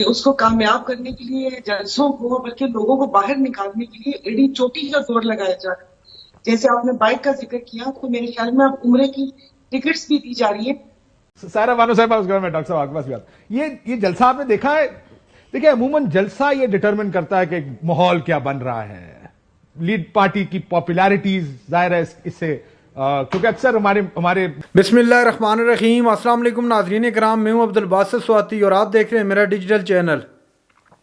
اس کو کامیاب کرنے کے لیے جلسوں کو بلکہ لوگوں کو باہر نکالنے کے لیے ایڈی چوٹی کا زور لگایا جا رہا ہے۔ جیسے آپ نے بائک کا ذکر کیا تو میرے خیال میں اب عمرے کی ٹکٹس بھی دی جا رہی ہے۔ سارا بانو صاحب اس میں ڈاکٹر صاحب آپ کے پاس بھی آتا یہ جلسہ آپ نے دیکھا ہے؟ دیکھیں عموماً جلسہ یہ ڈٹرمن کرتا ہے کہ ماحول کیا بن رہا ہے، لیڈ پارٹی کی پاپولیرٹیز ظاہر ہے اس سے کیونکہ اکثر ہمارے بسم اللہ الرحمن الرحیم۔ السلام علیکم ناظرین کرام، میں ہوں عبدالباسط سواتی اور آپ دیکھ رہے ہیں میرا ڈیجیٹل چینل۔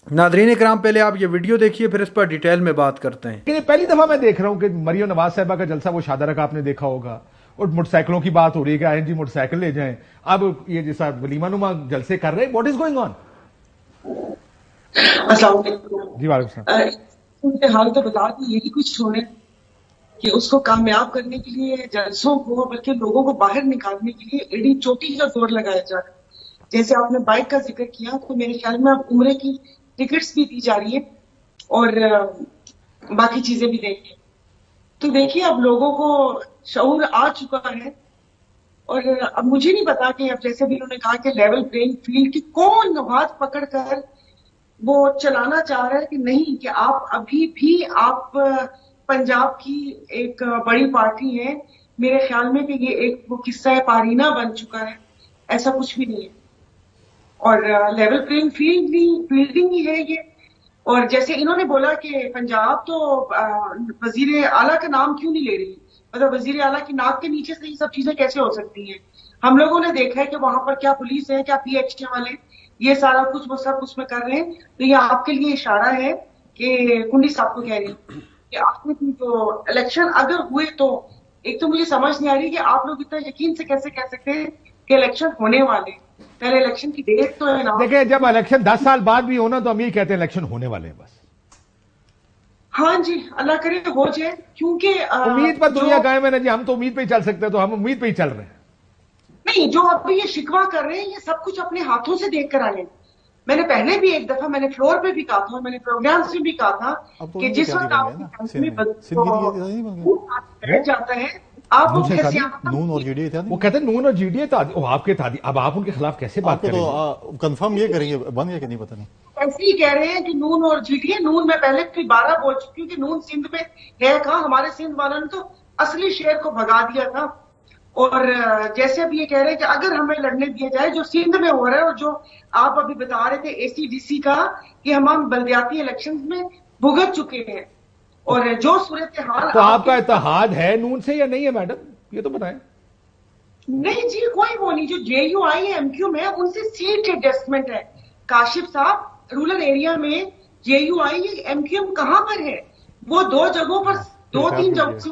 ناظرین کرام پہلے آپ یہ ویڈیو دیکھیے پھر اس پر ڈیٹیل میں بات کرتے ہیں۔ یہ پہلی دفعہ میں دیکھ رہا ہوں کہ مریم نواز صاحبہ کا جلسہ وہ شادرہ کا آپ نے دیکھا ہوگا، اور موٹر سائیکلوں کی بات ہو رہی ہے کہ آئیں جی موٹر سائیکل لے جائیں، اب یہ جیسا ولیمہ نما جلسے کر رہے ہیں، واٹ از گوئنگ آن؟ السلام علیکم جی وعلیکم السلام۔ حال تو بتا دیں یہی کچھ چھوڑے کہ اس کو کامیاب کرنے کے لیے جلسوں کو بلکہ لوگوں کو باہر نکالنے کے لیے ایڈی چوٹی کا زور لگایا جا رہا ہے۔ جیسے آپ نے بائک کا ذکر کیا تو میرے خیال میں اب عمرے کی ٹکٹس بھی دی جا رہی ہے اور باقی چیزیں بھی دیں گے۔ تو دیکھیے اب لوگوں کو شعور آ چکا ہے، اور اب مجھے نہیں پتا کہ اب جیسے بھی انہوں نے کہا کہ لیول پلینگ فیلڈ کی کون ہاتھ پکڑ کر وہ چلانا چاہ رہا ہے کہ نہیں، کہ آپ ابھی بھی آپ پنجاب کی ایک بڑی پارٹی ہے۔ میرے خیال میں کہ یہ ایک وہ قصہ پارینہ بن چکا ہے، ایسا کچھ بھی نہیں ہے، اور لیول پلینگ فیلڈنگ ہی ہے یہ۔ اور جیسے انہوں نے بولا کہ پنجاب تو وزیر اعلیٰ کا نام کیوں نہیں لے رہی، مطلب وزیر اعلیٰ کی ناک کے نیچے سے یہ سب چیزیں کیسے ہو سکتی ہیں؟ ہم لوگوں نے دیکھا ہے کہ وہاں پر کیا پولیس ہے، کیا پی ایچ ڈی والے، یہ سارا کچھ وہ سب اس میں کر رہے ہیں۔ تو یہ آپ کے لیے اشارہ ہے کہ کنڈی صاحب کو کہہ رہی ہوں کہ آپ نے جو الیکشن اگر ہوئے تو ایک تو مجھے سمجھ نہیں آ رہی کہ آپ لوگ اتنا یقین سے کیسے کہہ سکتے ہیں کہ الیکشن ہونے والے، پہلے الیکشن کی ڈیٹ تو ہے نا۔ دیکھیں جب الیکشن 10 سال بعد بھی ہونا تو ہم یہ کہتے ہیں الیکشن ہونے والے ہیں بس۔ ہاں جی اللہ کرے ہو جائے، کیونکہ امید پر دنیا قائم ہے نا جی، ہم تو امید پہ ہی چل سکتے ہیں، تو ہم امید پہ ہی چل رہے ہیں۔ نہیں، جو ابھی یہ شکوہ کر رہے ہیں یہ سب کچھ اپنے ہاتھوں سے دیکھ کر آئے۔ میں نے پہلے بھی ایک دفعہ میں نے فلور پہ بھی کہا تھا، میں نے پروگرام سے بھی کہا تھا کہ جس وقت آپ جاتا ہے آپ نون اور جی ڈی اے تھا، وہ کہتے ہیں نون اور جی ڈی اے تھا، آپ کے تھا، اب آپ ان کے خلاف کیسے بات کریں گے؟ کنفرم یہ کریں گے بن گیا کہ نہیں پتہ نہیں۔ ایسے ہی کہہ رہے ہیں کہ نون اور جی ڈی اے، نون میں پہلے بھی 12 بول چکی ہوں کہ نون سندھ میں ہے کہاں، ہمارے سندھ والوں نے تو اصلی شہر کو بھگا دیا تھا۔ اور جیسے اب یہ کہہ رہے ہیں کہ اگر ہمیں لڑنے دیا جائے جو سندھ میں ہو رہا ہے، اور جو آپ ابھی بتا رہے تھے اے سی ڈی سی کا کہ ہم بلدیاتی الیکشن میں بھگت چکے ہیں، اور جو صورتحال تو آپ کا اتحاد ہے نون سے یا نہیں ہے میڈم، یہ تو بتائیں۔ نہیں جی کوئی وہ نہیں، جو جے یو آئی ایم کیو میں ان سے سیٹ ایڈجسٹمنٹ ہے۔ کاشف صاحب رورل ایریا میں جے یو آئی ایم کیو کہاں پر ہے؟ وہ 2 جگہوں پر 2-3 جگہوں سے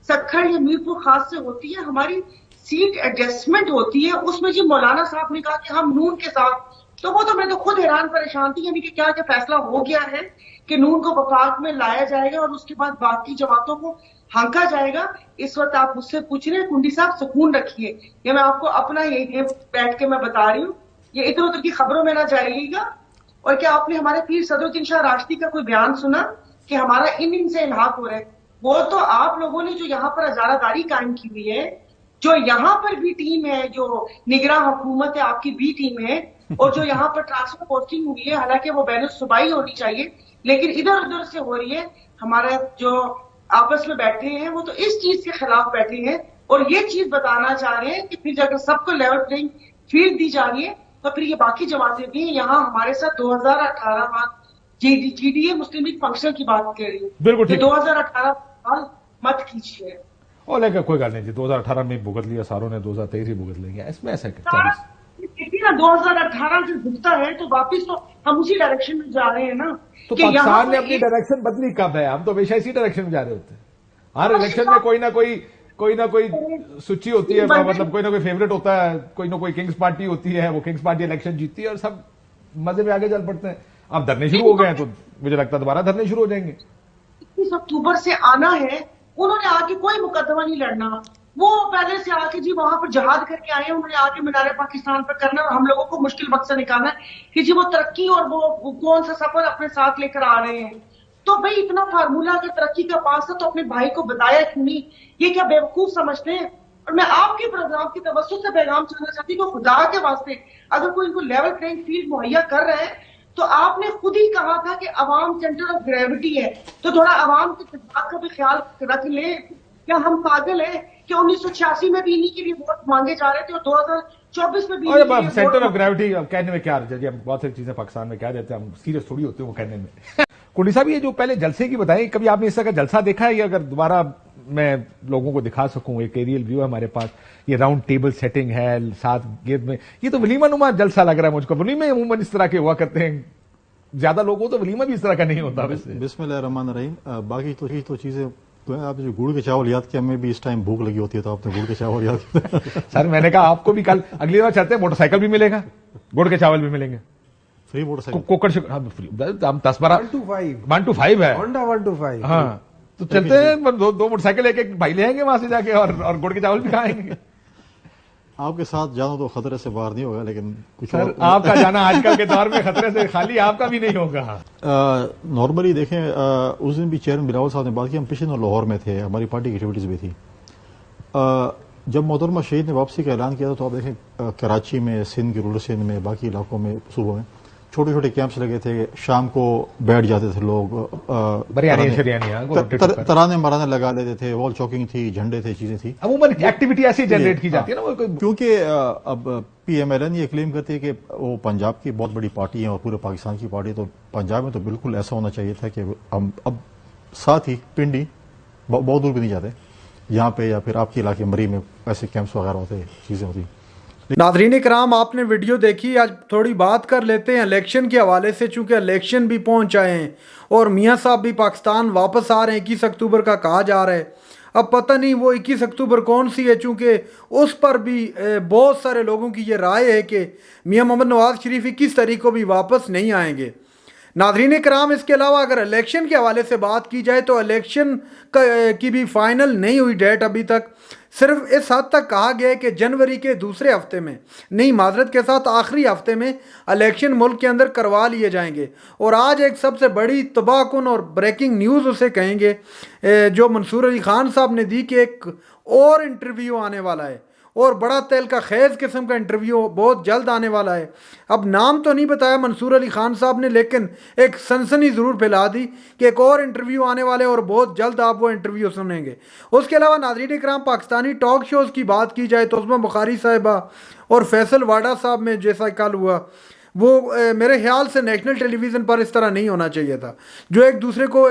سکھڑ یا میرپور خاص سے ہوتی ہے، ہماری سیٹ ایڈجسٹمنٹ ہوتی ہے، اس میں جی مولانا صاحب نے کہا کہ ہم نون کے ساتھ، تو وہ تو میں تو خود حیران پریشان تھی، یعنی کہ کیا فیصلہ ہو گیا ہے کہ نون کو وفاق میں لایا جائے گا اور اس کے بعد باقی جماعتوں کو ہانکا جائے گا۔ اس وقت آپ مجھ سے پوچھ رہے ہیں کنڈی صاحب سکون رکھیے، یہ میں آپ کو اپنا یہ بیٹھ کے میں بتا رہی ہوں، یہ ادھر ادھر کی خبروں میں نہ جائیے گا۔ اور کیا آپ نے ہمارے پیر صدرالدین شاہ راشدی کا کوئی بیان سنا کہ ہمارا ان سے الحاق ہو رہا ہے؟ وہ تو آپ لوگوں نے جو یہاں پر ہزارہ داری قائم کی ہوئی ہے، جو یہاں پر بھی ٹیم ہے، جو نگراں حکومت ہے آپ کی بھی ٹیم ہے، اور جو یہاں پر ٹرانسفر پوسٹنگ ہوئی ہے، حالانکہ وہ بین الصوبائی ہونی چاہیے لیکن ادھر ادھر سے ہو رہی ہے، ہمارا جو آپس میں بیٹھے ہیں وہ تو اس چیز کے خلاف بیٹھے ہیں، اور یہ چیز بتانا چاہ رہے ہیں کہ پھر اگر سب کو لیول پلینگ فیلڈ دی جا رہی ہے تو پھر یہ باقی جماعتیں بھی ہیں یہاں ہمارے ساتھ 2018 G D A Muslim League function کی بات کر رہی ہوں، بالکل ٹھیک، 2018 مت کیجیے۔ اور لے کوئی گل نہیں جی، 2018 میں بھگت لیا ساروں نے، 2023 ہی بھگت لیں گے، اس میں ایسا کیا؟ 2018 سے بھگتا ہے تو واپس تو ہم اسی ڈائریکشن میں جا رہے ہیں نا۔ تو پاکستان نے اپنی ڈائریکشن بدلی کب ہے؟ ہم تو ہمیشہ اسی ڈائریکشن میں جا رہے ہوتے ہیں، ہر الیکشن میں کوئی نہ کوئی سچی ہوتی ہے، مطلب کوئی نہ کوئی فیوریٹ ہوتا ہے، کوئی نہ کوئی کنگز پارٹی ہوتی ہے، وہ کنگز پارٹی الیکشن جیتتی ہے اور سب مزے میں آگے چل پڑتے ہیں۔ اب دھرنے شروع ہو گئے ہیں تو مجھے لگتا ہے دوبارہ دھرنے شروع ہو جائیں گے۔ 21 اکتوبر سے آنا ہے، انہوں نے آ کے کوئی مقدمہ نہیں لڑنا، وہ پہلے سے آ کے جی وہاں پر جہاد کر کے آئے ہیں، انہوں نے آ کے مینار پاکستان پر کرنا اور ہم لوگوں کو مشکل وقت سے نکالنا ہے کہ جی وہ ترقی اور وہ کون سا سفر اپنے ساتھ لے کر آ رہے ہیں۔ تو بھئی اتنا فارمولہ کہ ترقی کا پاس ہے تو اپنے بھائی کو بتایا کیوں نہیں؟ یہ کیا بیوقوف سمجھتے ہیں اور میں آپ کے پروگرام کی توسط سے پیغام چلنا چاہتی ہوں کہ خدا کے واسطے اگر کوئی ان کو لیول پلینگ فیلڈ مہیا کر رہے ہیں تو آپ نے خود ہی کہا تھا کہ عوام سینٹر آف گریوٹی ہے، تو تھوڑا عوام کے جذبات کا بھی خیال رکھ لیں. کیا ہم پاگل ہیں کہ 1986 میں بھی انہی کے لیے ووٹ مانگے جا رہے تھے اور 2024 میں بھی انہی کے لیے سینٹر آف گریوٹی کہنے میں کیا جی، ہم بہت ساری چیزیں پاکستان میں کہہ دیتے ہیں، ہم سیریس تھوڑی ہوتے ہیں وہ کہنے میں. کنڈی صاحب یہ جو پہلے جلسے کی بتائیں، کبھی آپ نے اس طرح کا جلسہ دیکھا ہے؟ یا اگر دوبارہ میں لوگوں کو دکھا سکوں، ایک ایریل ویو ہے ہمارے پاس، یہ راؤنڈ ٹیبل سیٹنگ ہے ساتھ گرد میں، یہ تو ولیمہ نما جلسہ لگ رہا ہے مجھ کو. ولیمے عموماً اس طرح کے ہوا کرتے ہیں، زیادہ لوگ ہو تو ولیمہ بھی اس طرح کا نہیں ہوتا. ویسے بسم اللہ الرحمن الرحیم. باقی تو چیزیں تو آپ جو گڑ کے چاول یاد کیا، ہمیں بھی اس ٹائم بھوک لگی ہوتی ہے تو آپ نے گڑ کے چاول یاد کیا. سر میں نے کہا آپ کو بھی کل اگلی بار چلتے ہیں، موٹر سائیکل بھی ملے گا، گڑ کے چاول بھی ملیں گے، فری موٹر سائیکل کوکر ہم 10-12 1 to 5 ہے. Honda 1 to 5. ہاں تو چلتے ہیں، دو موٹر سائیکل ایک بھائی لے آئیں گے وہاں سے جا کے، اور گڑ کے چاول بھی کھائیں گے. آپ کے ساتھ جانا تو خطرے سے باہر نہیں ہوگا، لیکن کچھ سر آپ کا جانا آج کل کے دور میں خطرے سے خالی آپ کا بھی نہیں ہوگا. نارملی دیکھیں، اس دن بھی چیئرمین بلاول صاحب نے بات کی، ہم پچھلے دن لاہور میں تھے، ہماری پارٹی کی ایکٹیویٹیز بھی تھی. جب محترمہ شہید نے واپسی کا اعلان کیا تھا تو آپ دیکھیں کراچی میں، سندھ کی رورل سندھ میں، باقی علاقوں میں، صوبوں میں چھوٹے چھوٹے کیمپس لگے تھے. شام کو بیٹھ جاتے تھے لوگ، ترانے مرانے لگا لیتے تھے، وال چاکنگ تھی، جھنڈے تھے، چیزیں تھیں. عموماً ایکٹیویٹی ایسی جنریٹ کی جاتی ہے نا، کیونکہ اب پی ایم ایل این یہ کلیم کرتی ہے کہ وہ پنجاب کی بہت بڑی پارٹی ہے اور پورے پاکستان کی پارٹی ہے، تو پنجاب میں تو بالکل ایسا ہونا چاہیے تھا کہ ہم اب ساتھ ہی پنڈی بہت دور بھی نہیں جاتے، یہاں پہ یا پھر آپ کے علاقے مری میں ایسے کیمپس وغیرہ ہوتے، چیزیں ہوتی. ناظرین کرام، آپ نے ویڈیو دیکھی. آج تھوڑی بات کر لیتے ہیں الیکشن کے حوالے سے، چونکہ الیکشن بھی پہنچ آئے ہیں اور میاں صاحب بھی پاکستان واپس آ رہے ہیں. 21 اکتوبر کا کہا جا رہا ہے. اب پتہ نہیں وہ 21 اکتوبر کون سی ہے، چونکہ اس پر بھی بہت سارے لوگوں کی یہ رائے ہے کہ میاں محمد نواز شریف 21 تاریخ کو بھی واپس نہیں آئیں گے. ناظرین کرام، اس کے علاوہ اگر الیکشن کے حوالے سے بات کی جائے تو الیکشن کی بھی فائنل نہیں ہوئی ڈیٹ ابھی تک. صرف اس حد تک کہا گیا ہے کہ جنوری کے دوسرے ہفتے میں، نہیں معذرت کے ساتھ آخری ہفتے میں الیکشن ملک کے اندر کروا لیے جائیں گے. اور آج ایک سب سے بڑی تباہ کن اور بریکنگ نیوز اسے کہیں گے جو منصور علی خان صاحب نے دی، کہ ایک اور انٹرویو آنے والا ہے، اور بڑا تیل کا خیز قسم کا انٹرویو بہت جلد آنے والا ہے. اب نام تو نہیں بتایا منصور علی خان صاحب نے، لیکن ایک سنسنی ضرور پھیلا دی کہ ایک اور انٹرویو آنے والے اور بہت جلد آپ وہ انٹرویو سنیں گے. اس کے علاوہ ناظرین اکرام، پاکستانی ٹاک شوز کی بات کی جائے تو عظمیٰ بخاری صاحبہ اور فیصل واڈا صاحب میں جیسا کل ہوا، وہ میرے خیال سے نیشنل ٹیلی ویژن پر اس طرح نہیں ہونا چاہیے تھا. جو ایک دوسرے کو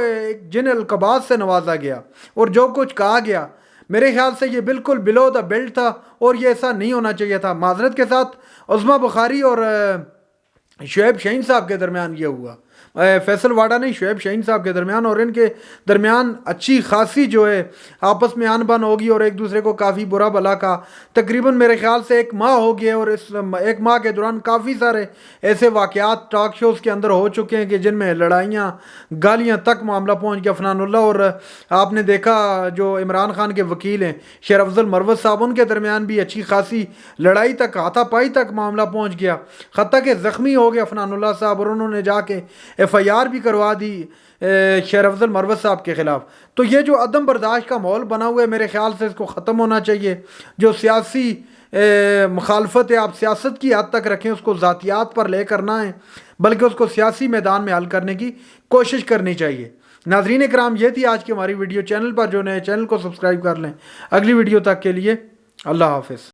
جن القابات سے نوازا گیا اور جو کچھ کہا گیا، میرے خیال سے یہ بالکل بلو دا بیلٹ تھا اور یہ ایسا نہیں ہونا چاہیے تھا. معذرت کے ساتھ عظمیٰ بخاری اور شعیب شاہین صاحب کے درمیان یہ ہوا، فیصل واڈا نہیں، شعیب شاہین صاحب کے درمیان، اور ان کے درمیان اچھی خاصی جو ہے آپس میں آن بن ہوگی اور ایک دوسرے کو کافی برا بھلا کا. تقریباً میرے خیال سے 1 ماہ ہو گیا اور اس 1 ماہ کے دوران کافی سارے ایسے واقعات ٹاک شوز کے اندر ہو چکے ہیں کہ جن میں لڑائیاں گالیاں تک معاملہ پہنچ گیا. فنان اللہ اور آپ نے دیکھا جو عمران خان کے وکیل ہیں شیر افضل مروت صاحب، ان کے درمیان بھی اچھی خاصی لڑائی تک، ہاتھا پائی تک معاملہ پہنچ گیا، حتیٰ کہ زخمی ہو گیا فنان اللہ صاحب، اور انہوں نے جا کے ایف آئی آر بھی کروا دی شیر افضل مروت صاحب کے خلاف. تو یہ جو عدم برداشت کا ماحول بنا ہوا ہے، میرے خیال سے اس کو ختم ہونا چاہیے. جو سیاسی مخالفت ہے آپ سیاست کی حد تک رکھیں، اس کو ذاتیات پر لے کر نہ آئیں، بلکہ اس کو سیاسی میدان میں حل کرنے کی کوشش کرنی چاہیے. ناظرین اکرام، یہ تھی آج کی ہماری ویڈیو. چینل پر جو نئے چینل کو سبسکرائب کر لیں. اگلی ویڈیو تک کے لیے اللہ حافظ.